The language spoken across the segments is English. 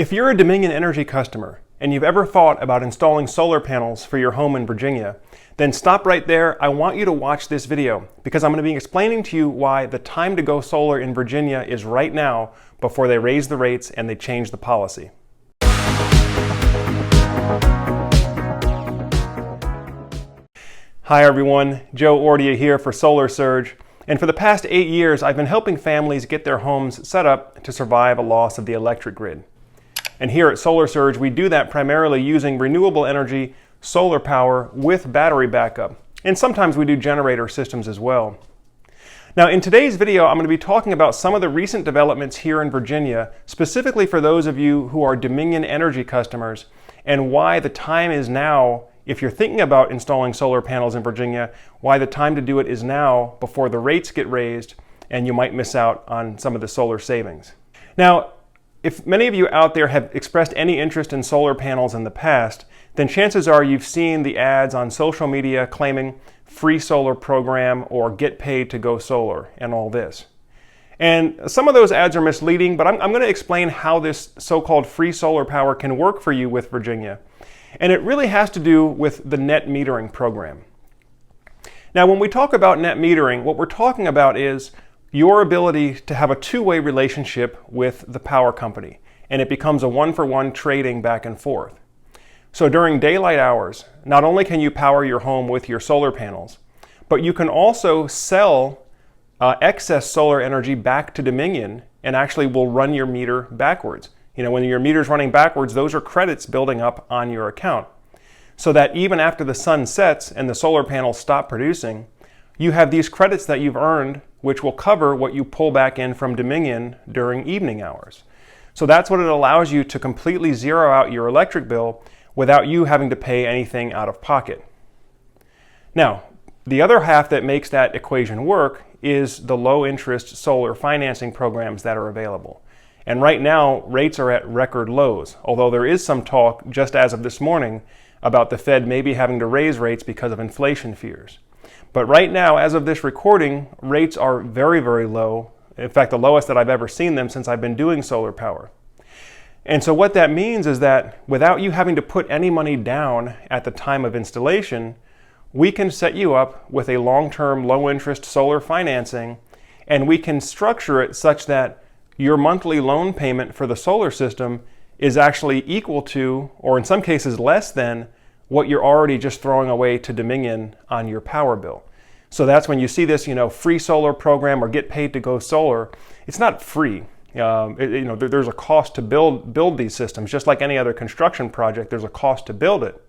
If you're a Dominion Energy customer and you've ever thought about installing solar panels for your home in Virginia, then stop right there. I want you to watch this video because I'm going to be explaining to you why the time to go solar in Virginia is right now before they raise the rates and they change the policy. Hi everyone, Joe Ordia here for Solar Surge. And for the past 8 years, I've been helping families get their homes set up to survive a loss of the electric grid. And here at Solar Surge, we do that primarily using renewable energy, solar power with battery backup. And sometimes we do generator systems as well. Now in today's video, I'm going to be talking about some of the recent developments here in Virginia, specifically for those of you who are Dominion Energy customers, and why the time is now, if you're thinking about installing solar panels in Virginia, why the time to do it is now before the rates get raised and you might miss out on some of the solar savings. Now, if many of you out there have expressed any interest in solar panels in the past, then chances are you've seen the ads on social media claiming free solar program or get paid to go solar and all this. And some of those ads are misleading, but I'm going to explain how this so-called free solar power can work for you with Virginia. And it really has to do with the net metering program. Now, when we talk about net metering, what we're talking about is your ability to have a two-way relationship with the power company, and it becomes a one-for-one trading back and forth. So during daylight hours, not only can you power your home with your solar panels, but you can also sell excess solar energy back to Dominion and actually will run your meter backwards. You know, when your meter's running backwards, those are credits building up on your account. So that even after the sun sets and the solar panels stop producing, you have these credits that you've earned which will cover what you pull back in from Dominion during evening hours. So that's what it allows you to completely zero out your electric bill without you having to pay anything out of pocket. Now, the other half that makes that equation work is the low interest solar financing programs that are available. And right now, rates are at record lows, although there is some talk, just as of this morning, about the Fed maybe having to raise rates because of inflation fears. But right now, as of this recording, rates are very, very low. In fact, the lowest that I've ever seen them since I've been doing solar power. And so what that means is that without you having to put any money down at the time of installation, we can set you up with a long-term low-interest solar financing, and we can structure it such that your monthly loan payment for the solar system is actually equal to, or in some cases less than, what you're already just throwing away to Dominion on your power bill. So that's when you see this, free solar program or get paid to go solar. It's not free. There's a cost to build these systems, just like any other construction project. There's a cost to build it,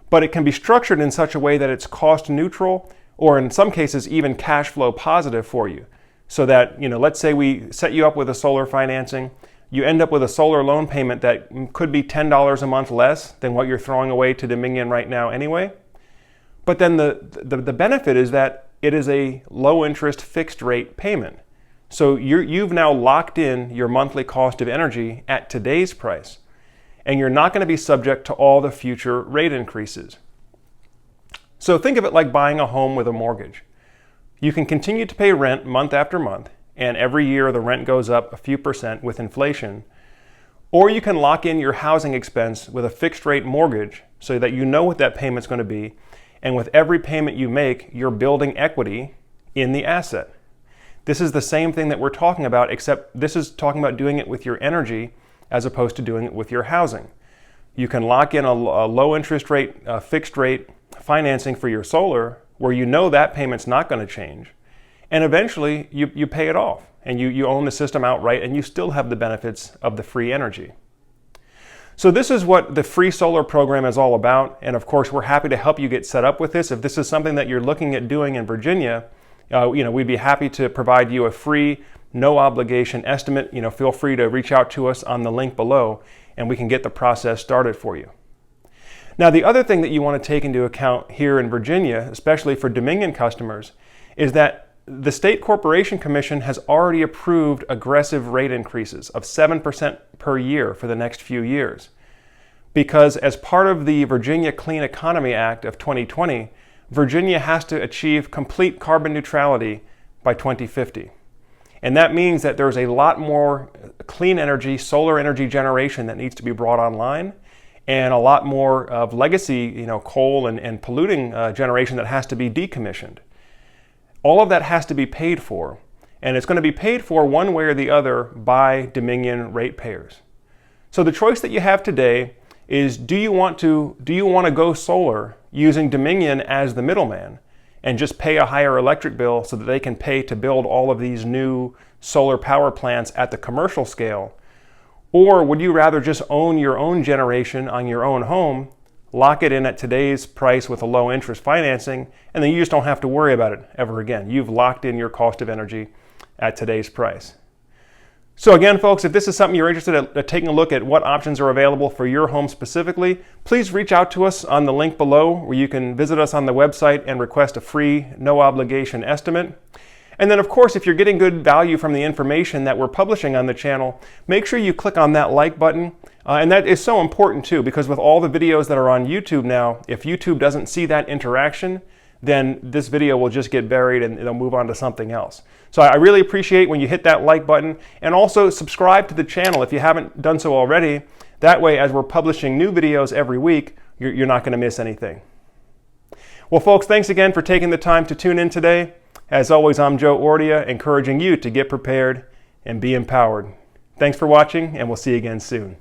but it can be structured in such a way that it's cost neutral, or in some cases even cash flow positive for you. So that let's say we set you up with a solar financing. You end up with a solar loan payment that could be $10 a month less than what you're throwing away to Dominion right now anyway. But then the benefit is that it is a low interest fixed rate payment. So you've now locked in your monthly cost of energy at today's price, and you're not going to be subject to all the future rate increases. So think of it like buying a home with a mortgage. You can continue to pay rent month after month, and every year the rent goes up a few percent with inflation. Or you can lock in your housing expense with a fixed rate mortgage so that you know what that payment's going to be, and with every payment you make, you're building equity in the asset. This is the same thing that we're talking about, except this is talking about doing it with your energy as opposed to doing it with your housing. You can lock in a low interest rate, fixed rate financing for your solar where you know that payment's not going to change. And eventually you pay it off and you own the system outright, and you still have the benefits of the free energy. So this is what the free solar program is all about. And of course, we're happy to help you get set up with this. If this is something that you're looking at doing in Virginia, we'd be happy to provide you a free, no obligation estimate. Feel free to reach out to us on the link below, and we can get the process started for you. Now, the other thing that you want to take into account here in Virginia, especially for Dominion customers, is that the State Corporation Commission has already approved aggressive rate increases of 7% per year for the next few years. Because as part of the Virginia Clean Economy Act of 2020, Virginia has to achieve complete carbon neutrality by 2050. And that means that there's a lot more clean energy, solar energy generation that needs to be brought online, and a lot more of legacy, coal and polluting generation that has to be decommissioned. All of that has to be paid for, and it's going to be paid for one way or the other by Dominion ratepayers. So the choice that you have today is, do you want to go solar using Dominion as the middleman and just pay a higher electric bill so that they can pay to build all of these new solar power plants at the commercial scale? Or would you rather just own your own generation on your own home, lock it in at today's price with a low interest financing, and then you just don't have to worry about it ever again? You've locked in your cost of energy at today's price. So again, folks, if this is something you're interested in taking a look at what options are available for your home specifically, please reach out to us on the link below, where you can visit us on the website and request a free, no obligation estimate. And then, of course, if you're getting good value from the information that we're publishing on the channel, make sure you click on that like button. And that is so important too, because with all the videos that are on YouTube now, if YouTube doesn't see that interaction, then this video will just get buried and it'll move on to something else. So I really appreciate when you hit that like button, and also subscribe to the channel if you haven't done so already. That way, as we're publishing new videos every week, you're not going to miss anything. Well, folks, thanks again for taking the time to tune in today. As always, I'm Joe Ordia, encouraging you to get prepared and be empowered. Thanks for watching, and we'll see you again soon.